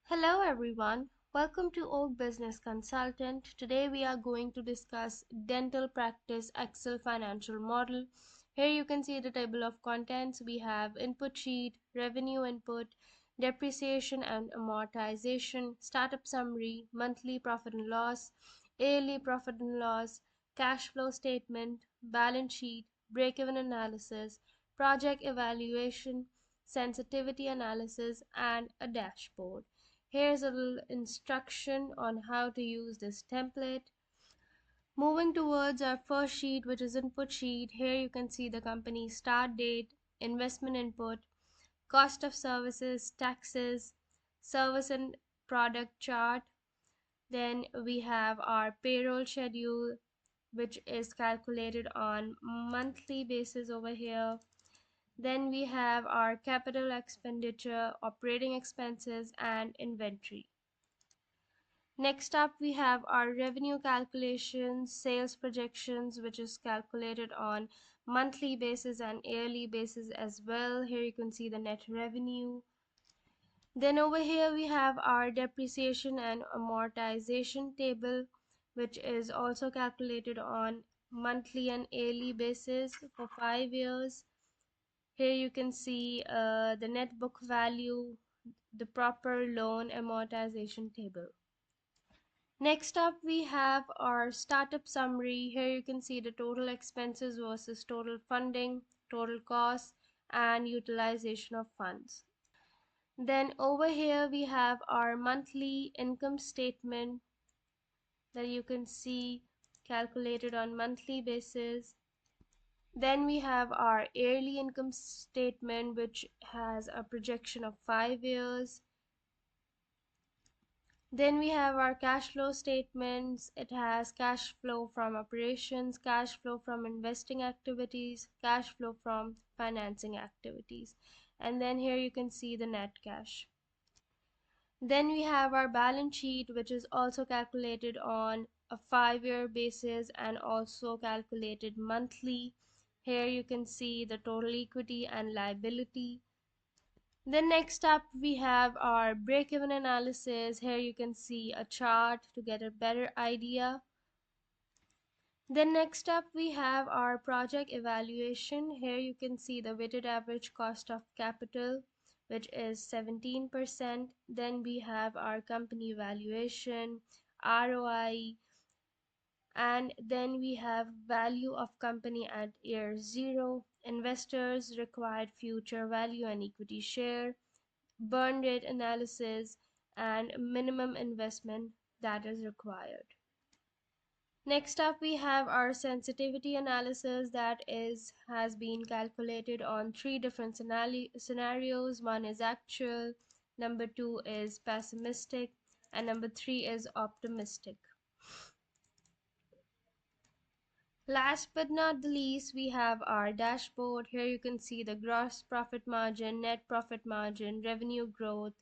Hello everyone, welcome to Oak Business Consultant. Today we are going to discuss dental practice Excel financial model. Here you can see the table of contents. We have input sheet, revenue input, depreciation and amortization, startup summary, monthly profit and loss, yearly profit and loss, cash flow statement, balance sheet, break-even analysis, project evaluation, sensitivity analysis, and a dashboard. Here's a little instruction on how to use this template. Moving towards our first sheet, which is input sheet, here you can see the company start date, investment input, cost of services, taxes, service and product chart. Then we have our payroll schedule, which is calculated on monthly basis over here. Then we have our capital expenditure, operating expenses, and inventory. Next up, we have our revenue calculations, sales projections, which is calculated on monthly basis and yearly basis as well. Here you can see the net revenue. Then over here we have our depreciation and amortization table, which is also calculated on monthly and yearly basis for 5 years. Here you can see the net book value, the proper loan amortization table. Next up, we have our startup summary. Here you can see the total expenses versus total funding, total costs, and utilization of funds. Then over here we have our monthly income statement that you can see calculated on monthly basis. Then we have our yearly income statement, which has a projection of 5 years. Then we have our cash flow statements. It has cash flow from operations, cash flow from investing activities, cash flow from financing activities. And then here you can see the net cash. Then we have our balance sheet, which is also calculated on a 5-year basis and also calculated monthly. Here you can see the total equity and liability. Then next up we have our break-even analysis. Here you can see a chart to get a better idea. Then next up we have our project evaluation. Here you can see the weighted average cost of capital, which is 17%. Then we have our company valuation, ROI, and then we have value of company at year 0, investors required future value and equity share, burn rate analysis, and minimum investment that is required. Next up we have our sensitivity analysis that has been calculated on 3 different scenarios. One is actual, number 2 is pessimistic, and number 3 is optimistic. Last but not the least, we have our dashboard. Here you can see the gross profit margin, net profit margin, revenue growth,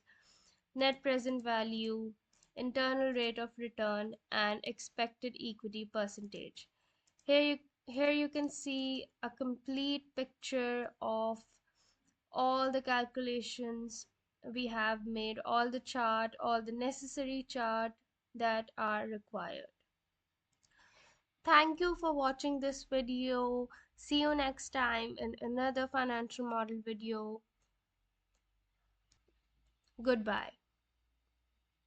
net present value, internal rate of return, and expected equity percentage. Here you can see a complete picture of all the calculations we have made, all the chart, all the necessary chart that are required. Thank you for watching this video. See you next time in another financial model video. Goodbye.